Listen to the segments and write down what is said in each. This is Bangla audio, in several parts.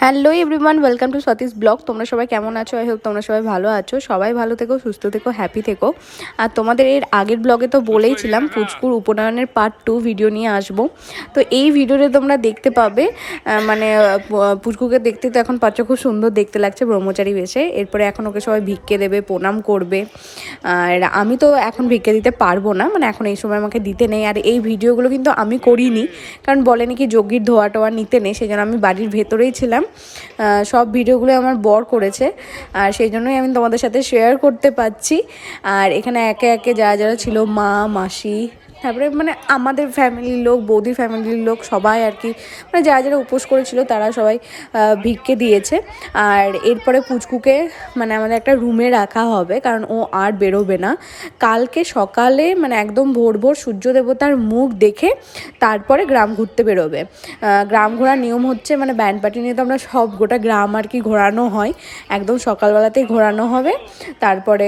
Hello everyone, welcome to Satish blog. তোমরা সবাই কেমন আছো? আই হোপ তোমরা সবাই ভালো আছো। সবাই ভালো থেকো, সুস্থ থেকো, হ্যাপি থেকো। আর তোমাদের এর আগের ব্লগে তো বলেইছিলাম পুচকুর উপনয়নের পার্ট 2 ভিডিও নিয়ে আসবো। তো এই ভিডিওতে তোমরা দেখতে পাবে মানে পুচকুকে দেখতে তো এখন পাচ্ছ খুব সুন্দর দেখতে লাগছে ব্রহ্মচারী বেশে। এরপরে এখন ওকে সবাই ভিক্ষে দেবে, প্রণাম করবে। আর আমি তো এখন ভিক্ষে দিতে পারবো না, মানে এখন এই সময় আমাকে দিতে নেই। আর এই ভিডিওগুলো কিন্তু আমি করিনি, কারণ বলেনি কি যজ্ঞির ধোয়া টোয়া নিতে নেই, সেই জন্য আমি বাড়ির ভেতরেই ছিলাম। সব ভিডিওগুলো আমার বর করেছে, আর সেই জন্যই আমি তোমাদের সাথে শেয়ার করতে পারছি। আর এখানে একে একে যারা যারা ছিল, মা, মাসি, তারপরে মানে আমাদের ফ্যামিলির লোক, বৌদির ফ্যামিলির লোক, সবাই আর কি, মানে যারা যারা উপোস করেছিল তারা সবাই ভিক্ষে দিয়েছে। আর এরপরে পুচকুকে মানে আমাদের একটা রুমে রাখা হবে, কারণ ও আর বেরোবে না। কালকে সকালে মানে একদম ভোর ভোর সূর্য দেবতার মুখ দেখে তারপরে গ্রাম ঘুরতে বেরোবে। গ্রাম ঘোরার নিয়ম হচ্ছে মানে ব্যান্ড পার্টি নিয়ে তো আমরা সব গোটা গ্রাম আর কি ঘোরানো হয়, একদম সকালবেলাতেই ঘোরানো হবে। তারপরে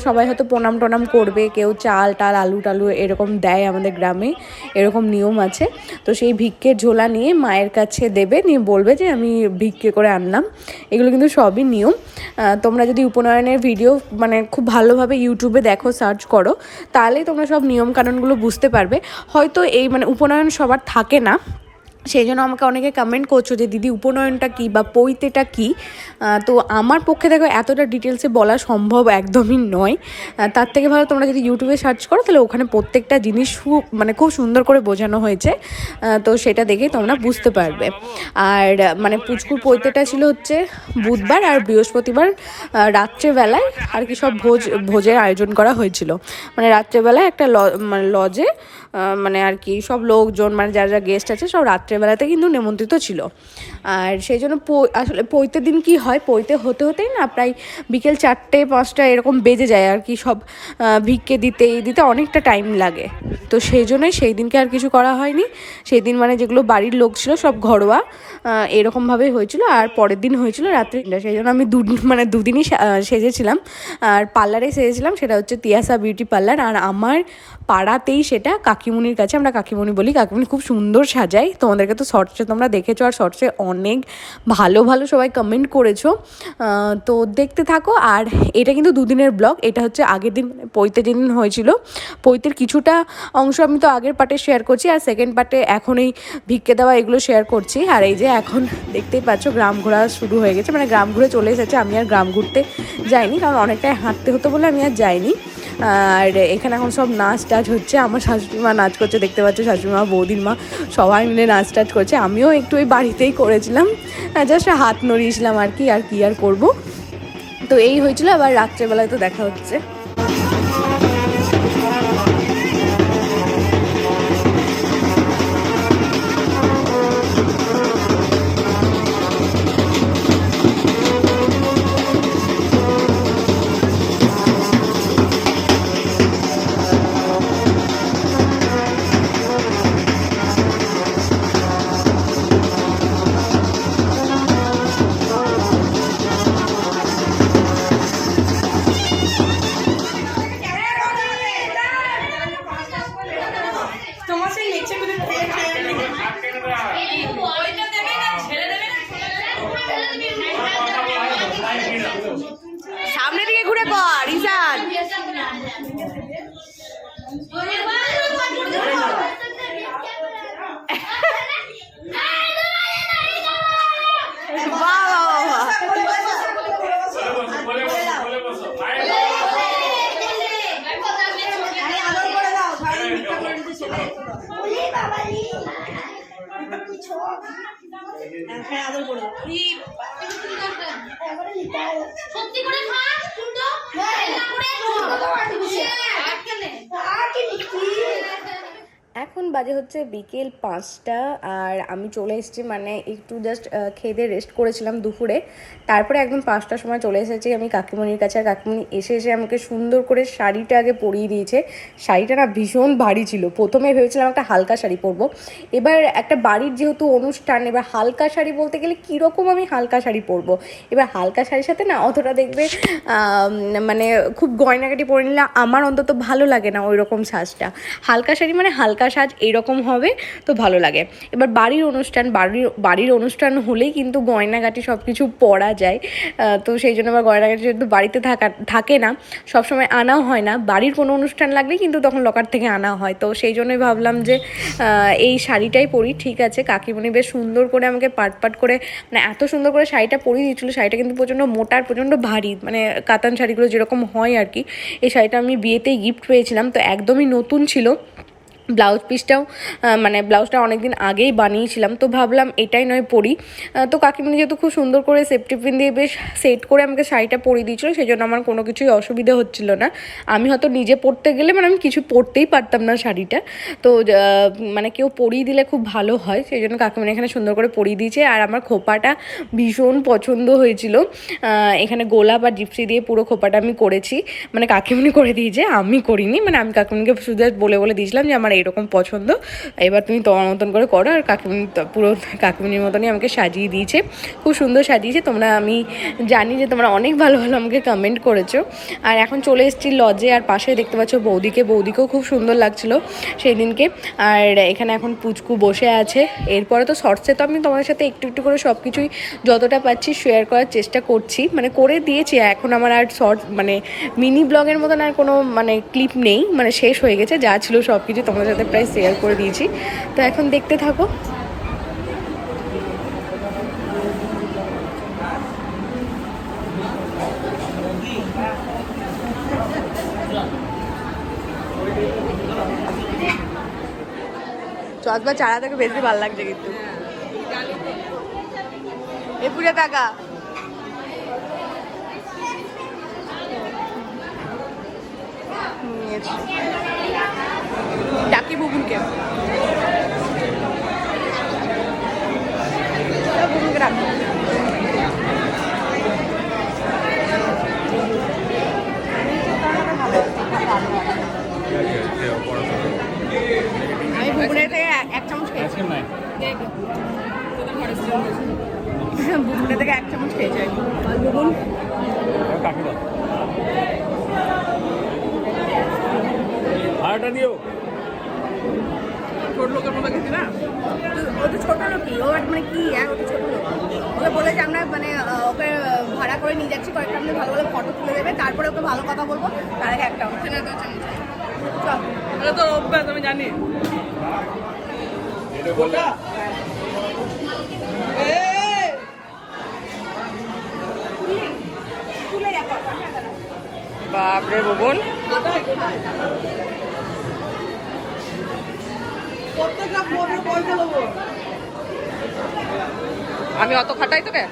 সবাই হয়তো প্রণাম টনাম করবে, কেউ চাল টাল আলু টালু এরকম দেয় আমাদের গ্রামে, এরকম নিয়ম আছে। তো সেই ভিক্ষের ঝোলা নিয়ে মায়ের কাছে দেবে, নিয়ে বলবে যে আমি ভিক্ষে করে আনলাম। এগুলো কিন্তু সবই নিয়ম। তোমরা যদি উপনয়নের ভিডিও মানে খুব ভালোভাবে ইউটিউবে দেখো, সার্চ করো, তাহলেই তোমরা সব নিয়মকানুনগুলো বুঝতে পারবে। হয়তো এই মানে উপনয়ন সবার থাকে না, সেই জন্য আমাকে অনেকে কমেন্ট করছো যে দিদি উপনয়নটা কী বা পৈতেটা কী। তো আমার পক্ষে দেখো এতটা ডিটেলসে বলা সম্ভব একদমই নয়। তার থেকে ভালো তোমরা যদি ইউটিউবে সার্চ করো, তাহলে ওখানে প্রত্যেকটা জিনিস মানে খুব সুন্দর করে বোঝানো হয়েছে। তো সেটা দেখেই তোমরা বুঝতে পারবে। আর মানে পুচকুর পৈতেটা ছিল হচ্ছে বুধবার আর বৃহস্পতিবার রাত্রেবেলায় আর কি সব ভোজের আয়োজন করা হয়েছিল। মানে রাত্রেবেলায় একটা মানে লজে মানে আর কি সব লোকজন মানে যারা যারা গেস্ট আছে সব রাত্রেবেলাতে কিন্তু নিমন্ত্রিত ছিল। আর সেই জন্য আসলে পৈতের দিন কি হয়, পৈতে হতে হতেই না প্রায় বিকেল 4টে-5টা এরকম বেজে যায় আর কি। সব ভিক্ষে দিতে অনেকটা টাইম লাগে। তো সেই জন্যই সেই দিনকে আর কিছু করা হয়নি। সেই দিন মানে যেগুলো বাড়ির লোক ছিল সব ঘরোয়া এরকমভাবেই হয়েছিল। আর পরের দিন হয়েছিল রাত্রে, সেই জন্য আমি দুদিনই সেজেছিলাম। আর পার্লারে সেজেছিলাম, সেটা হচ্ছে তিয়াসা বিউটি পার্লার। আর আমার পাড়াতেই সেটা, কাকিমুনির কাছে, আমরা কাকিমুনি বলি। কাকিমুনি খুব সুন্দর সাজায়। তোমাদেরকে তো শর্টসে তোমরা দেখেছো, আর শর্টসে অনেক ভালো ভালো সবাই কমেন্ট করেছো। তো দেখতে থাকো। আর এটা কিন্তু দুদিনের ব্লগ। এটা হচ্ছে আগের দিন পৈতে যেদিন হয়েছিল, পৈতের কিছুটা অংশ আমি তো আগের পার্টে শেয়ার করছি, আর সেকেন্ড পার্টে এখন এই ভিক্ষে দেওয়া এগুলো শেয়ার করছি। আর এই যে এখন দেখতেই পাচ্ছ গ্রাম ঘোরা শুরু হয়ে গেছে, মানে গ্রাম ঘুরে চলে এসেছে। আমি আর গ্রাম ঘুরতে যাইনি, কারণ অনেকটাই হাঁটতে হতো বলে আমি আর যাইনি। আর এখানে এখন সব নাচ টাচ হচ্ছে। আমার শাশুড়ি মা নাচ করছে, দেখতে পাচ্ছ, শাশুড়ি মা, বৌদির মা সবাই মিলে নাচ টাচ করছে। আমিও একটু ওই বাড়িতেই করেছিলাম, জাস্ট হাত নড়িয়েছিলাম আর কি আর করবো। তো এই হয়েছিল। আবার রাত্রেবেলায় তো দেখা হচ্ছে। সামনে দিকে ঘুরে কর ঈশান। সত্যি করে খা কিন্তু এখন বাজে হচ্ছে বিকেল 5টা। আর আমি চলে এসেছি, মানে একটু জাস্ট খেয়ে রেস্ট করেছিলাম দুপুরে। তারপরে একদম 5টার সময় চলে এসেছি আমি কাকিমণির কাছে। আর কাকিমণি এসে আমাকে সুন্দর করে শাড়িটা আগে পরিয়ে দিয়েছে। শাড়িটা না ভীষণ ভারী ছিল। প্রথমে ভেবেছিলাম একটা হালকা শাড়ি পরবো, এবার একটা বাড়ির যেহেতু অনুষ্ঠান, এবার হালকা শাড়ি বলতে গেলে কীরকম আমি হালকা শাড়ি পরবো। এবার হালকা শাড়ির সাথে না অতটা দেখবে মানে খুব গয়নাগাটি পরে নিলে আমার অন্তত ভালো লাগে না ওই রকম সাজটা। হালকা শাড়ি মানে হালকা সাজ, এরকম হবে তো ভালো লাগে। এবার বাড়ির অনুষ্ঠান হলেই কিন্তু গয়নাগাটি সব কিছু পরা যায়, তো সেই জন্য আবার গয়নাগাটি যেহেতু বাড়িতে থাকে না, সবসময় আনাও হয় না, বাড়ির কোনো অনুষ্ঠান লাগলে কিন্তু তখন লকার থেকে আনা হয়। তো সেই জন্যই ভাবলাম যে এই শাড়িটাই পরি। ঠিক আছে, কাকিমণি বেশ সুন্দর করে আমাকে পাট করে, মানে এত সুন্দর করে শাড়িটা পরিয়ে দিচ্ছিলো। শাড়িটা কিন্তু প্রচণ্ড মোটা আর প্রচণ্ড ভারী, মানে কাতান শাড়িগুলো যেরকম হয় আর কি। এই শাড়িটা আমি বিয়েতেই গিফট পেয়েছিলাম, তো একদমই নতুন ছিল। ব্লাউজ পিসটাও মানে ব্লাউজটা অনেক দিন আগেই বানিয়েছিলাম, তো ভাবলাম এটাই নয় পরি। তো কাকিমণি যেহেতু খুব সুন্দর করে সেফটি পিন দিয়ে বেশ সেট করে আমাকে শাড়িটা পরিয়ে দিয়েছিলো, সেই জন্য আমার কোনো কিছুই অসুবিধা হচ্ছিল না। আমি হয়তো নিজে পরতে গেলে মানে আমি কিছু পরতেই পারতাম না শাড়িটা, তো মানে কেউ পরিয়ে দিলে খুব ভালো হয়, সেই জন্য কাকিমণি এখানে সুন্দর করে পরিয়ে দিয়েছে। আর আমার খোপাটা ভীষণ পছন্দ হয়েছিল, এখানে গোলাপ আর জিপসি দিয়ে পুরো খোপাটা আমি করেছি, মানে কাকিমণি করে দিয়েছে, আমি করিনি। মানে আমি কাকিমণিকে শুধু বলে দিয়েছিলাম যে আমার এরকম পছন্দ, এবার তুমি তোমার মতন করে করো। আর কাকিমণি পুরো কাকিমণির মতনই আমাকে সাজিয়ে দিয়েছে, খুব সুন্দর সাজিয়েছে। আমি জানি যে তোমরা অনেক ভালো আমাকে কমেন্ট করেছো। আর এখন চলে এসেছি লজে, আর পাশে দেখতে পাচ্ছ বৌদিকেও খুব সুন্দর লাগছিলো সেই দিনকে। আর এখানে এখন পুচকু বসে আছে। এরপরে তো শর্টসে তো আমি তোমাদের সাথে একটু একটু করে সব কিছুই যতটা পাচ্ছি শেয়ার করার চেষ্টা করছি, মানে করে দিয়েছি। এখন আমার আর শর্টস মানে মিনি ব্লগের মতন আর কোনো মানে ক্লিপ নেই, মানে শেষ হয়ে গেছে, যা ছিল সব কিছু তোমাদের সাথে প্রায় শেয়ার করে দিয়েছি। তো এখন দেখতে থাকো। চশমা চারা থেকে বেশি ভালো লাগছে কিন্তু এ পুরে কাকা ডাকি বুবুনকে রাখবো। আমি বুবুনের থেকে এক চামচ খেয়েছি, বুবুনের থেকে এক চামচ খেয়েছি। বুবুন ভাড়াটা দিও। ছোট লোকের মতো খেতে না, ও তো ছোট লোকই, ও মানে কি ও তো ছোট লোক। ওকে বলে যে আমরা মানে ওকে ভাড়া করে নিয়ে যাচ্ছি, কয়েকটা আমাদের ভালো ভালো ফটো তুলে দেবে, তারপরে ওকে ভালো কথা বলবো, তার আগে একটা হচ্ছে না তো চামচ। চল তো অভ্যাস, আমি জানি। বাপরে বুবুন, আমি অত খাটাই তোকে।